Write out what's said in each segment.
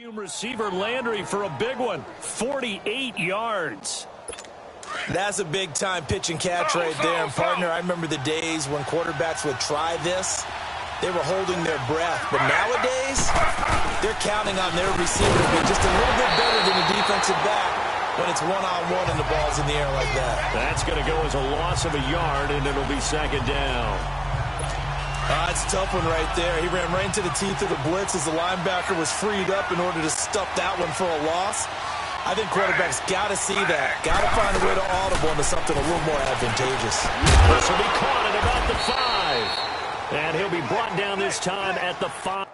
Receiver Landry for a big one, 48 yards. That's a big-time pitch and catch right there. And, partner, I remember the days when quarterbacks would try this. They were holding their breath. But nowadays, they're counting on their receiver to be just a little bit better than the defensive back when it's one-on-one and the ball's in the air like that. That's going to go as a loss of a yard, and it'll be second down. It's a tough one right there. He ran right into the teeth of the blitz as the linebacker was freed up in order to stuff that one for a loss. I think quarterbacks got to see that. Got to find a way to audible into something a little more advantageous. This will be caught at about the 5. And he'll be brought down this time at the 5.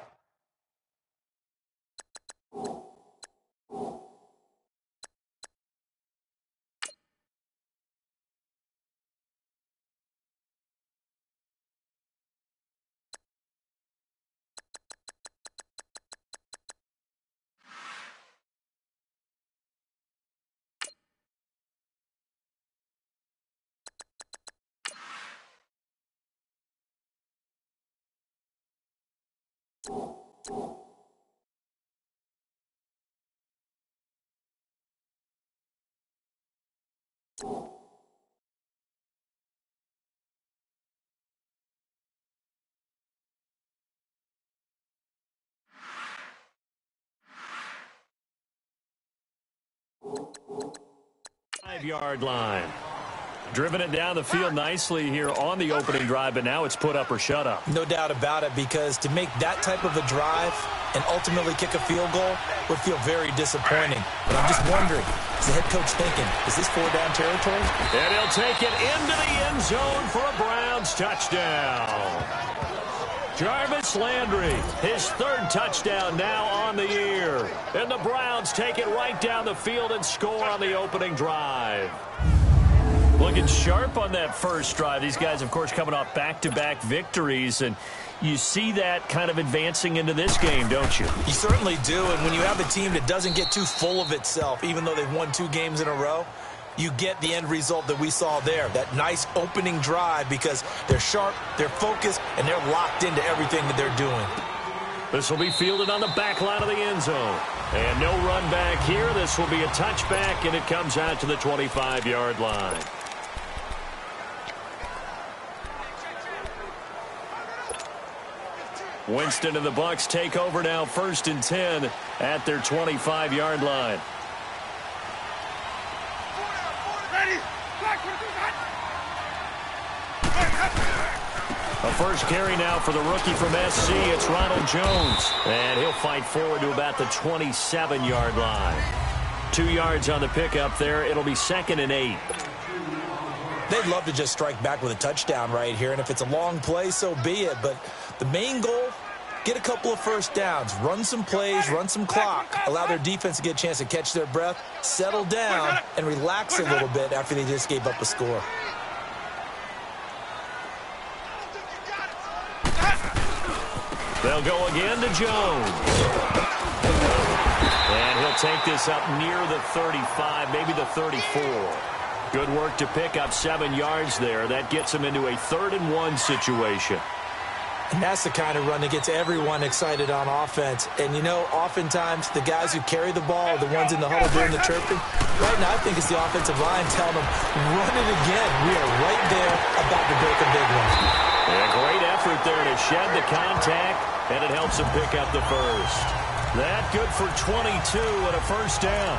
5-yard line. Driven it down the field nicely here on the opening drive, but now it's put up or shut up. No doubt about it, because to make that type of a drive and ultimately kick a field goal would feel very disappointing. But I'm just wondering, is the head coach thinking, is this 4-down territory? And he'll take it into the end zone for a Browns touchdown. Jarvis Landry, his 3rd touchdown now on the year. And the Browns take it right down the field and score on the opening drive. Looking sharp on that first drive. These guys, of course, coming off back-to-back victories, and you see that kind of advancing into this game, don't you? You certainly do, and when you have a team that doesn't get too full of itself, even though they've won 2 games in a row, you get the end result that we saw there, that nice opening drive, because they're sharp, they're focused, and they're locked into everything that they're doing. This will be fielded on the back line of the end zone. And no run back here. This will be a touchback, and it comes out to the 25-yard line. Winston and the Bucs take over now, 1st and 10 at their 25-yard line. A first carry now for the rookie from SC. It's Ronald Jones. And he'll fight forward to about the 27-yard line. 2 yards on the pickup there. It'll be 2nd and 8. They'd love to just strike back with a touchdown right here. And if it's a long play, so be it. But the main goal, get a couple of first downs, run some plays, run some clock, allow their defense to get a chance to catch their breath, settle down, and relax a little bit after they just gave up a score. They'll go again to Jones. And he'll take this up near the 35, maybe the 34. Good work to pick up 7 yards there. That gets him into a 3rd and 1 situation. And that's the kind of run that gets everyone excited on offense. And, you know, oftentimes the guys who carry the ball are the ones in the huddle doing the chirping. Right now, I think it's the offensive line telling them, run it again. We are right there about to break a big one. Yeah, great effort there to shed the contact, and it helps him pick up the first. That good for 22 and a first down.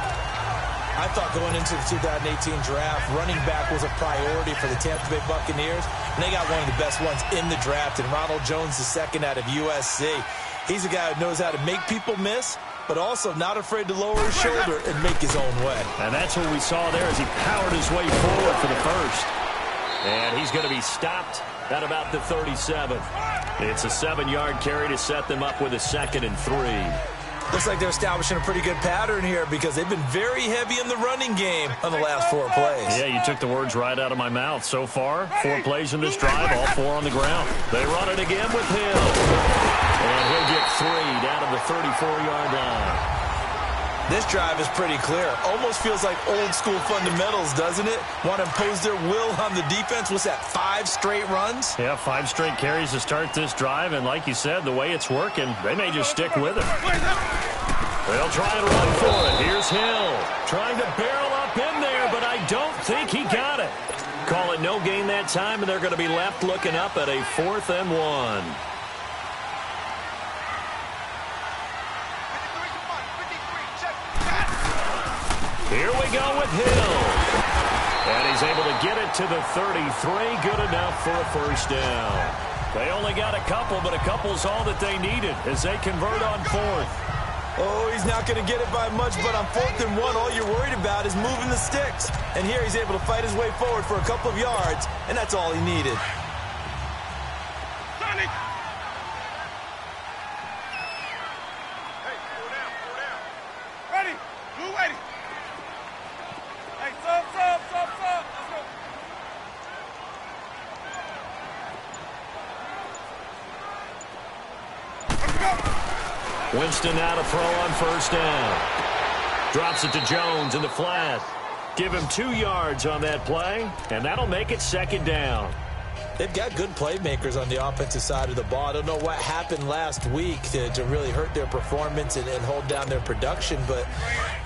I thought going into the 2018 draft, running back was a priority for the Tampa Bay Buccaneers, and they got one of the best ones in the draft, and Ronald Jones, the 2nd out of USC. He's a guy who knows how to make people miss, but also not afraid to lower his shoulder and make his own way. And that's what we saw there as he powered his way forward for the first. And he's going to be stopped at about the 37. It's a 7-yard carry to set them up with a 2nd and 3. Looks like they're establishing a pretty good pattern here, because they've been very heavy in the running game on the last 4 plays. Yeah, you took the words right out of my mouth. So far, 4 plays in this drive, all 4 on the ground. They run it again with Hill. And he'll get 3 down to the 34-yard line. This drive is pretty clear. Almost feels like old school fundamentals, doesn't it? Want to impose their will on the defense. What's that, 5 straight runs? Yeah, 5 straight carries to start this drive. And like you said, the way it's working, they may just stick with it. They'll try and run for it. Here's Hill trying to barrel up in there, but I don't think he got it. Call it no gain that time, and they're going to be left looking up at a 4th and 1. Here we go with Hill. And he's able to get it to the 33. Good enough for a first down. They only got a couple, but a couple's all that they needed as they convert on 4th. Oh, he's not going to get it by much, but on 4th and 1, all you're worried about is moving the sticks. And here he's able to fight his way forward for a couple of yards, and that's all he needed. Sonic! Hey, slow down. Ready? Blue ready. Hey, sub. Let's go. Winston now to throw on first down. Drops it to Jones in the flat. Give him 2 yards on that play, and that'll make it 2nd down. They've got good playmakers on the offensive side of the ball. I don't know what happened last week to really hurt their performance and hold down their production, but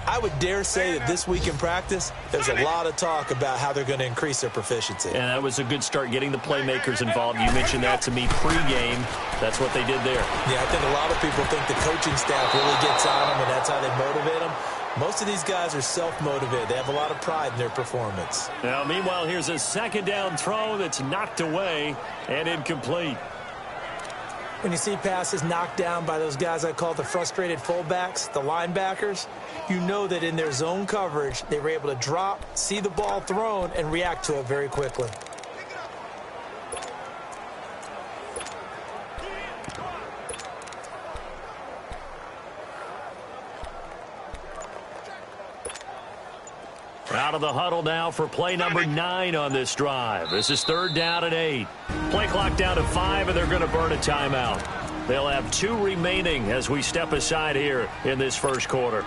I would dare say that this week in practice, there's a lot of talk about how they're going to increase their proficiency. And that was a good start, getting the playmakers involved. You mentioned that to me pregame. That's what they did there. Yeah, I think a lot of people think the coaching staff really gets on them, and that's how they motivate them. Most of these guys are self-motivated. They have a lot of pride in their performance. Now, meanwhile, here's a 2nd down throw that's knocked away and incomplete. When you see passes knocked down by those guys I call the frustrated fullbacks, the linebackers, you know that in their zone coverage, they were able to drop, see the ball thrown, and react to it very quickly. Out of the huddle now for play number 9 on this drive. This is 3rd down and 8. Play clock down to 5, and they're going to burn a timeout. They'll have 2 remaining as we step aside here in this first quarter.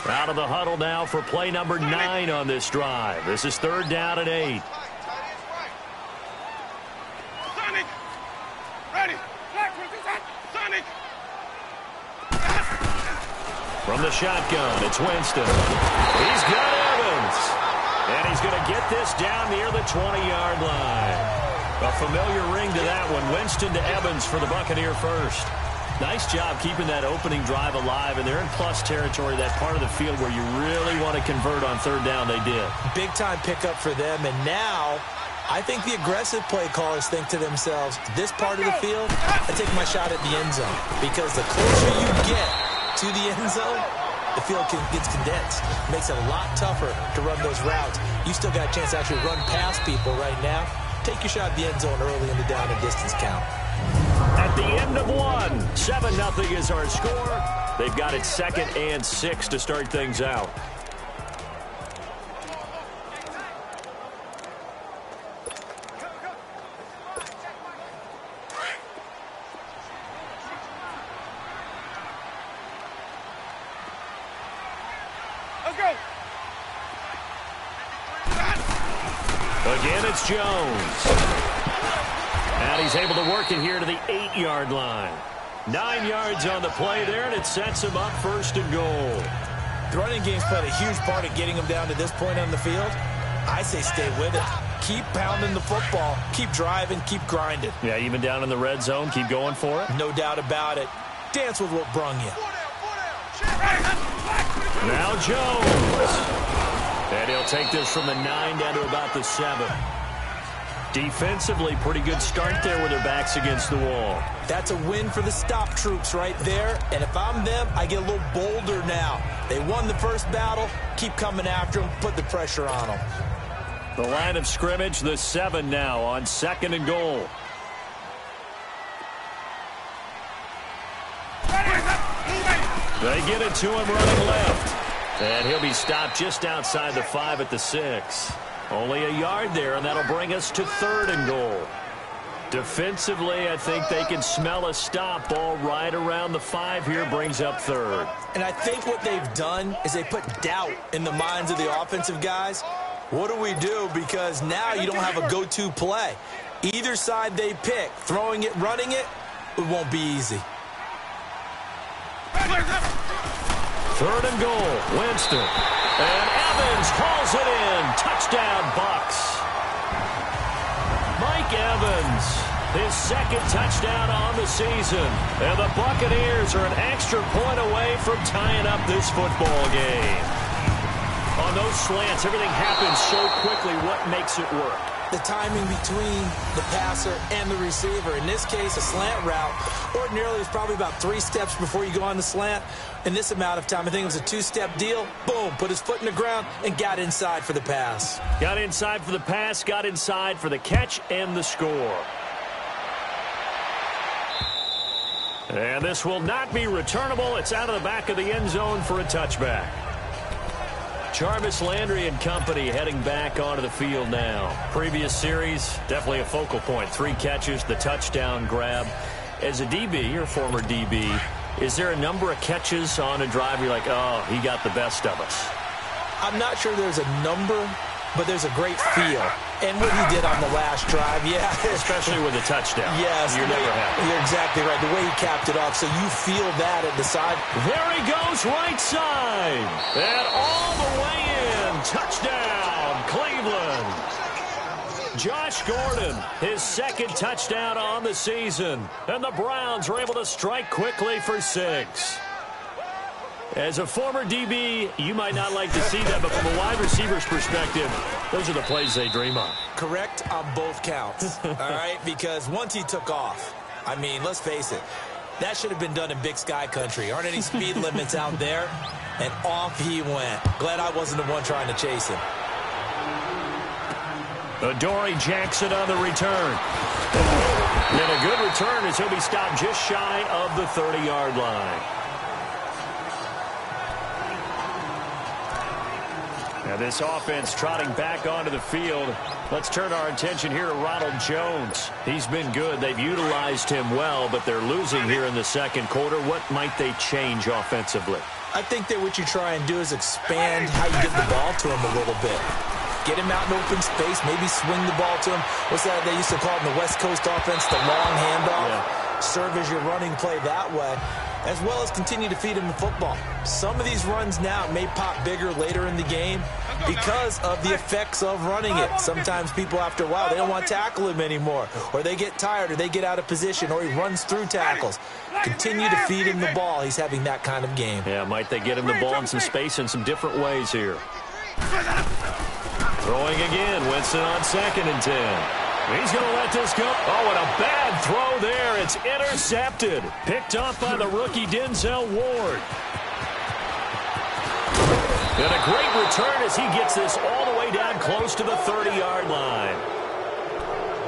Out of the huddle now for play number 9 on this drive. This is 3rd down and 8. Sonic! Ready! Sonic! From the shotgun, it's Winston. He's got Evans. And he's going to get this down near the 20-yard line. A familiar ring to that one. Winston to Evans for the Buccaneer first. Nice job keeping that opening drive alive, and they're in plus territory, that part of the field where you really want to convert on 3rd down. They did. Big-time pickup for them, and now I think the aggressive play callers think to themselves, this part of the field, I take my shot at the end zone, because the closer you get to the end zone, the field gets condensed. It makes it a lot tougher to run those routes. You still got a chance to actually run past people right now. Take your shot at the end zone early in the down and distance count. At the end of 1, 7-0 is our score. They've got it 2nd and 6 to start things out. Let's go! Again, it's Jones. And he's able to work it here to the 8-yard line. 9 yards on the play there, and it sets him up 1st and goal. The running game's played a huge part of getting them down to this point on the field. I say stay with it. Keep pounding the football. Keep driving. Keep grinding. Yeah, even down in the red zone, keep going for it. No doubt about it. Dance with what brung you. Now Jones. And he'll take this from the 9 down to about the 7. Defensively, pretty good start there with their backs against the wall. That's a win for the stop troops right there. And if I'm them, I get a little bolder now. They won the first battle. Keep coming after them. Put the pressure on them. The line of scrimmage, the 7 now on 2nd and goal. They get it to him running left. And he'll be stopped just outside the 5 at the 6. Only a yard there, and that'll bring us to 3rd and goal. Defensively, I think they can smell a stop. Ball right around the 5 here, brings up 3rd. And I think what they've done is they put doubt in the minds of the offensive guys. What do we do? Because now you don't have a go-to play. Either side they pick, throwing it, running it, it won't be easy. Third and goal, Winston. And Evans calls it in. Touchdown, Bucks. Mike Evans, his second touchdown on the season. And the Buccaneers are an extra point away from tying up this football game. On those slants, everything happens so quickly. What makes it work? The timing between the passer and the receiver. In this case, a slant route ordinarily is probably about 3 steps before you go on the slant. In this amount of time, I think it was a 2-step deal. Boom, put his foot in the ground and got inside for the pass. Got inside for the pass, got inside for the catch and the score. And this will not be returnable. It's out of the back of the end zone for a touchback. Jarvis Landry and company heading back onto the field now. Previous series, definitely a focal point. 3 catches, the touchdown grab. As a DB, or former DB, is there a number of catches on a drive where you're like, oh, he got the best of us? I'm not sure there's a number, but there's a great feel. And what he did on the last drive, yeah. Especially with a touchdown. Yes. You're never happy. You're exactly right. The way he capped it off, so you feel that at the side. There he goes, right side. And all the way in. Touchdown, Cleveland. Josh Gordon, his second touchdown on the season. And the Browns are able to strike quickly for 6. As a former DB, you might not like to see that, but from a wide receiver's perspective, those are the plays they dream of. Correct on both counts, all right? Because once he took off, I mean, let's face it, that should have been done in Big Sky country. Aren't any speed limits out there? And off he went. Glad I wasn't the one trying to chase him. Adoree Jackson on the return. And a good return as he'll be stopped just shy of the 30-yard line. Now this offense trotting back onto the field. Let's turn our attention here to Ronald Jones. He's been good. They've utilized him well, but they're losing here in the second quarter. What might they change offensively? I think that what you try and do is expand how you get the ball to him a little bit. Get him out in open space, maybe swing the ball to him. What's that they used to call it in the West Coast offense, the long handoff? Yeah. Serve as your running play that way, as well as continue to feed him the football. Some of these runs now may pop bigger later in the game because of the effects of running it. Sometimes people, after a while, they don't want to tackle him anymore, or they get tired, or they get out of position, or he runs through tackles. Continue to feed him the ball. He's having that kind of game. Yeah, might they get him the ball in some space in some different ways here. Throwing again, Winston on 2nd and 10. He's going to let this go. Oh, and a bad throw there. It's intercepted. Picked off by the rookie Denzel Ward. And a great return as he gets this all the way down close to the 30-yard line.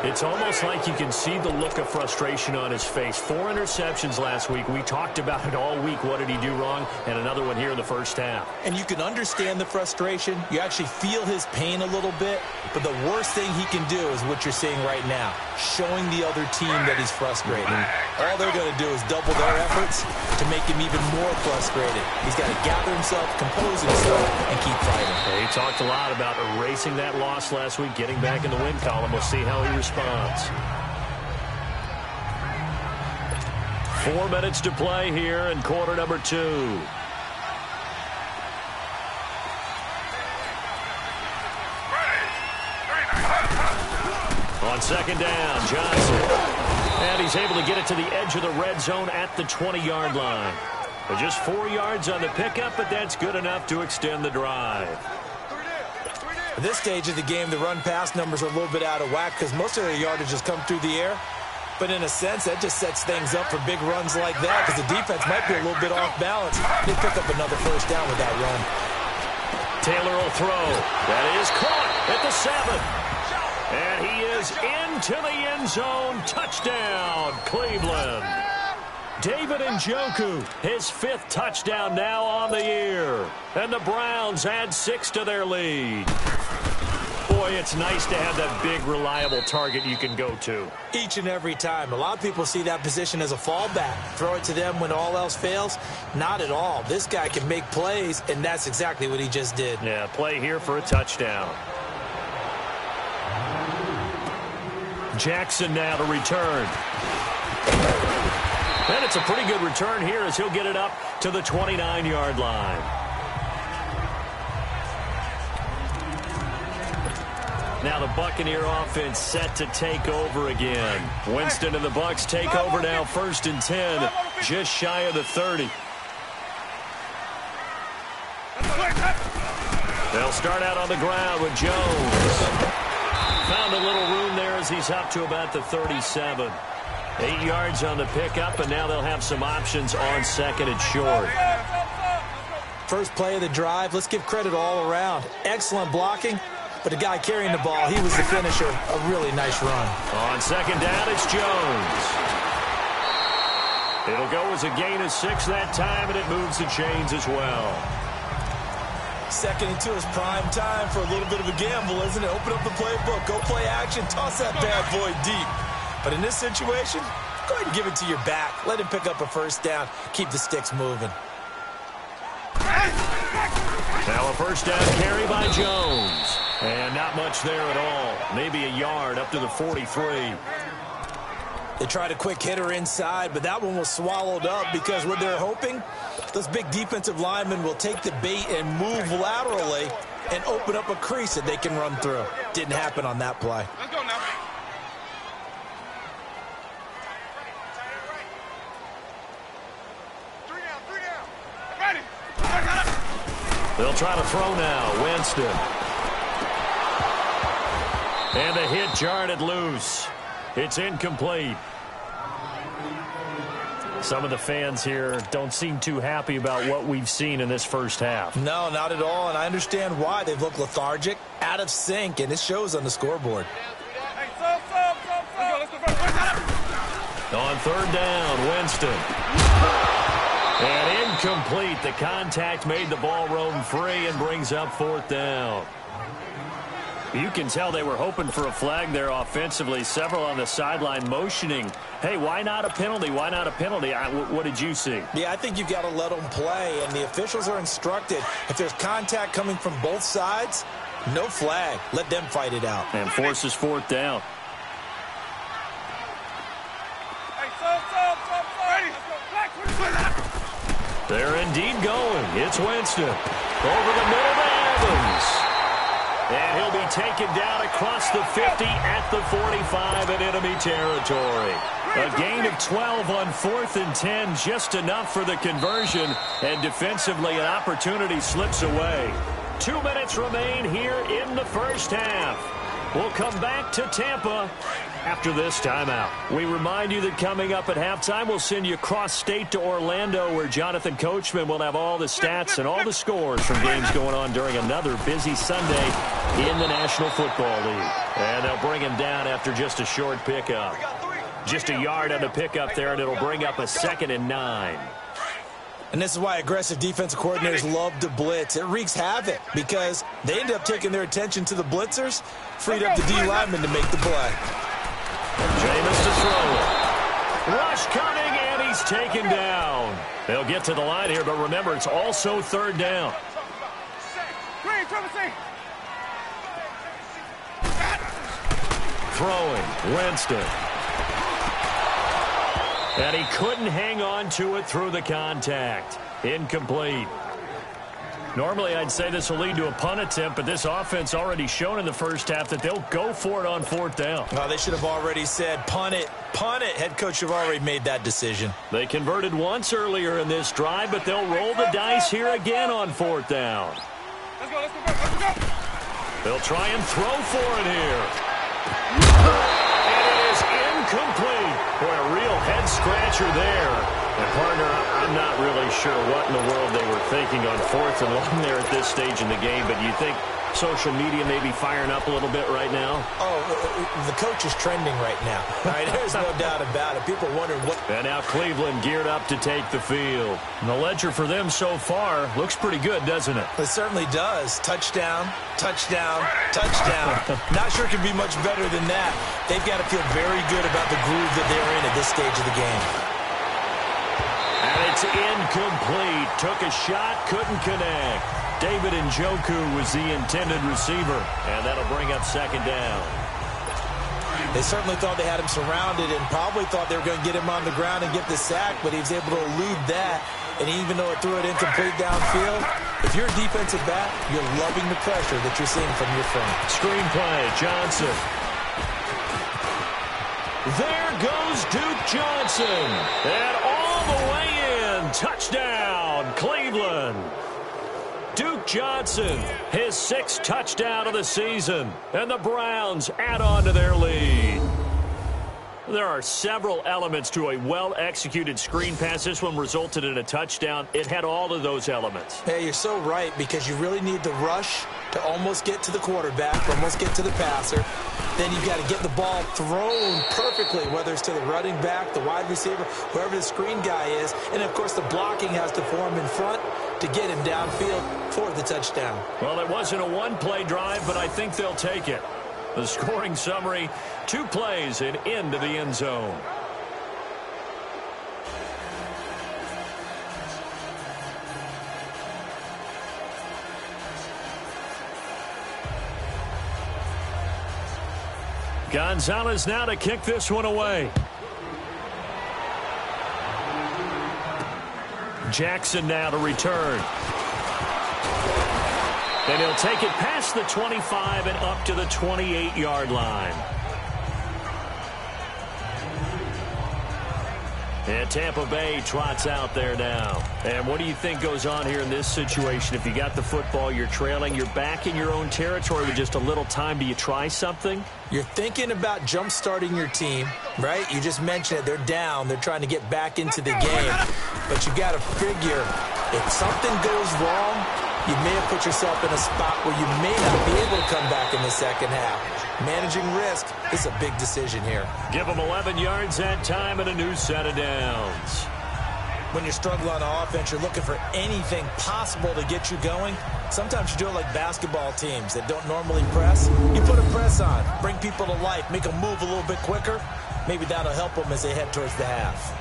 It's almost like you can see the look of frustration on his face. 4 interceptions last week. We talked about it all week. What did he do wrong? And another one here in the first half. And you can understand the frustration. You actually feel his pain a little bit. But the worst thing he can do is what you're seeing right now, showing the other team that he's frustrated. All they're going to do is double their efforts to make him even more frustrated. He's got to gather himself, compose himself, and keep fighting. He talked a lot about erasing that loss last week, getting back in the win column. We'll see how he responds. 4 minutes to play here in quarter number 2. On 2nd down, Johnson. And he's able to get it to the edge of the red zone at the 20-yard line. Just 4 yards on the pickup, but that's good enough to extend the drive. At this stage of the game, the run-pass numbers are a little bit out of whack because most of their yardage has come through the air. But in a sense, that just sets things up for big runs like that because the defense might be a little bit off balance. They pick up another first down with that run. Taylor will throw. That is caught at the 7. And he is into the end zone. Touchdown, Cleveland. David Njoku, his 5th touchdown now on the year. And the Browns add 6 to their lead. Boy, it's nice to have that big, reliable target you can go to. Each and every time. A lot of people see that position as a fallback. Throw it to them when all else fails. Not at all. This guy can make plays, and that's exactly what he just did. Yeah, play here for a touchdown. Jackson now to return. And it's a pretty good return here as he'll get it up to the 29-yard line. Now the Buccaneer offense set to take over again. Winston and the Bucs take over now, 1st and 10, just shy of the 30. They'll start out on the ground with Jones. Found a little room there as he's up to about the 37. 8 yards on the pickup, and now they'll have some options on 2nd and short. First play of the drive, let's give credit all around. Excellent blocking. But the guy carrying the ball, he was the finisher. A really nice run. On 2nd down, it's Jones. It'll go as a gain of 6 that time, and it moves the chains as well. 2nd and 2 is prime time for a little bit of a gamble, isn't it? Open up the playbook, go play action, toss that bad boy deep. But in this situation, go ahead and give it to your back. Let him pick up a 1st down. Keep the sticks moving. Now a 1st down carry by Jones. And not much there at all. Maybe a yard up to the 43. They tried a quick hitter inside, but that one was swallowed up because what they're hoping, those big defensive linemen will take the bait and move laterally and open up a crease that they can run through. Didn't happen on that play. Let's go now. Three down. Ready. They'll try to throw now. Winston. And the hit jarred it loose. It's incomplete. Some of the fans here don't seem too happy about what we've seen in this first half. No, not at all, and I understand why. They've looked lethargic, out of sync, and it shows on the scoreboard. Hey, let's go first. On 3rd down, Winston. And incomplete. The contact made the ball roam free and brings up 4th down. You can tell they were hoping for a flag there offensively. Several on the sideline motioning, hey, why not a penalty? Why not a penalty? What did you see? Yeah, I think you've got to let them play, and the officials are instructed. If there's contact coming from both sides, no flag. Let them fight it out. And forces 4th down. They're indeed going. It's Winston. Over the middle to Evans. And he'll be taken down across the 50 at the 45 in enemy territory. A gain of 12 on 4th and 10, just enough for the conversion. And defensively, an opportunity slips away. 2 minutes remain here in the first half. We'll come back to Tampa after this timeout. We remind you that coming up at halftime, we'll send you cross-state to Orlando, where Jonathan Coachman will have all the stats and all the scores from games going on during another busy Sunday in the National Football League. And they'll bring him down after just a short pickup. Just a yard on the pickup there, and it'll bring up a 2nd and 9. And this is why aggressive defensive coordinators love to blitz. It wreaks havoc because they end up taking their attention to the blitzers, freed up the D lineman to make the play. Jameis to throw it. Rush coming, and he's taken down. They'll get to the line here, but remember, it's also 3rd down. Throwing, Winston. And he couldn't hang on to it through the contact. Incomplete. Normally, I'd say this will lead to a punt attempt, but this offense already shown in the first half that they'll go for it on 4th down. Oh, they should have already said, punt it, punt it. Head coach have already made that decision. They converted once earlier in this drive, but they'll roll the dice here again on 4th down. Let's go. They'll try and throw for it here. And it is incomplete. Boy, a real head-scratcher there. And, partner, I'm not really sure what in the world they were thinking on 4th and 1 there at this stage in the game, but you think social media may be firing up a little bit right now? Oh, the coach is trending right now. All right, there's no doubt about it. People wondering what... And now Cleveland geared up to take the field. And the ledger for them so far looks pretty good, doesn't it? It certainly does. Touchdown, touchdown, touchdown. Not sure it can be much better than that. They've got to feel very good about the groove that they're in at this stage of the game. And it's incomplete. Took a shot, couldn't connect. David Njoku was the intended receiver, and that'll bring up 2nd down. They certainly thought they had him surrounded and probably thought they were going to get him on the ground and get the sack, but he was able to elude that. And even though it threw it incomplete downfield, if you're a defensive back, you're loving the pressure that you're seeing from your front. Screenplay, Johnson. There goes Duke Johnson. And all the way in. Touchdown, Cleveland. Duke Johnson, his 6th touchdown of the season. And the Browns add on to their lead. There are several elements to a well-executed screen pass. This one resulted in a touchdown. It had all of those elements. Hey, you're so right, because you really need the rush to almost get to the quarterback, almost get to the passer. Then you've got to get the ball thrown perfectly, whether it's to the running back, the wide receiver, whoever the screen guy is. And, of course, the blocking has to form in front to get him downfield for the touchdown. Well, it wasn't a one-play drive, but I think they'll take it. The scoring summary, 2 plays and into the end zone. Gonzalez now to kick this one away. Jackson now to return. And he'll take it past the 25 and up to the 28-yard line. And Tampa Bay trots out there now. And what do you think goes on here in this situation? If you got the football, you're trailing, you're back in your own territory with just a little time. Do you try something? You're thinking about jump-starting your team, right? You just mentioned it. They're down. They're trying to get back into the game. But you got to figure, if something goes wrong, you may have put yourself in a spot where you may not be able to come back in the second half. Managing risk is a big decision here. Give them 11 yards that time and a new set of downs. When you're struggling on offense, you're looking for anything possible to get you going. Sometimes you do it like basketball teams that don't normally press. You put a press on, bring people to life, make them move a little bit quicker. Maybe that'll help them as they head towards the half.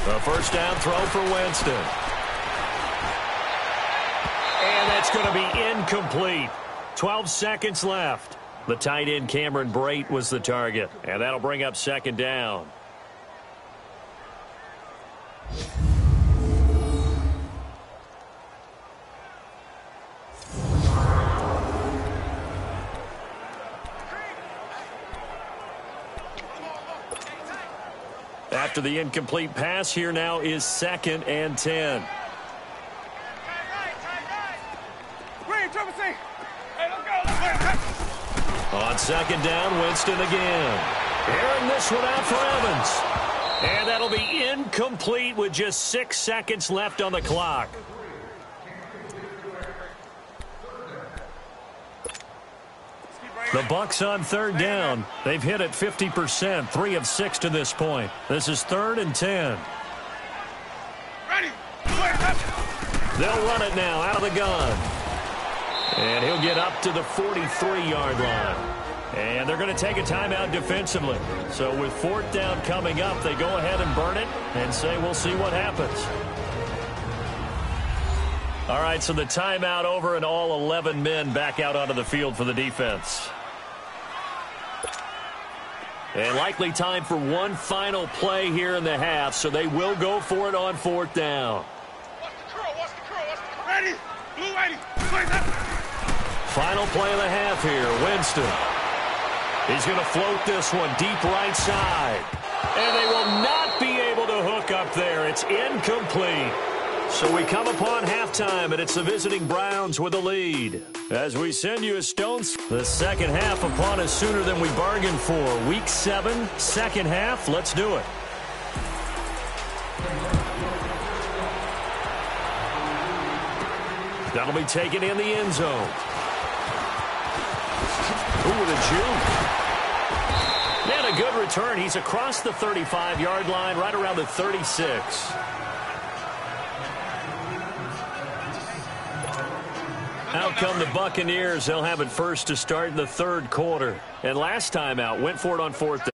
A first down throw for Winston. And that's going to be incomplete. 12 seconds left. The tight end Cameron Brate was the target. And that'll bring up second down. After the incomplete pass, here now is 2nd and 10. On second down, Winston again. Airing this one out for Evans. And that'll be incomplete with just 6 seconds left on the clock. The Bucs on third down. They've hit it 50%, 3 of 6 to this point. This is 3rd and 10. They'll run it now out of the gun. And he'll get up to the 43-yard line. And they're going to take a timeout defensively. So with 4th down coming up, they go ahead and burn it and say we'll see what happens. All right, so the timeout over and all 11 men back out onto the field for the defense. And likely time for one final play here in the half, so they will go for it on 4th down. Ready? Blue ready. Final play of the half here, Winston. He's going to float this one deep right side. And they will not be able to hook up there. It's incomplete. So we come upon halftime, and it's the visiting Browns with the lead. As we send you a Stones, the second half upon us sooner than we bargained for. Week 7, second half. Let's do it. That'll be taken in the end zone. Ooh, with a juke. And a good return. He's across the 35-yard line, right around the 36. Out come the Buccaneers. They'll have it first to start in the third quarter. And last time out, went for it on fourth down.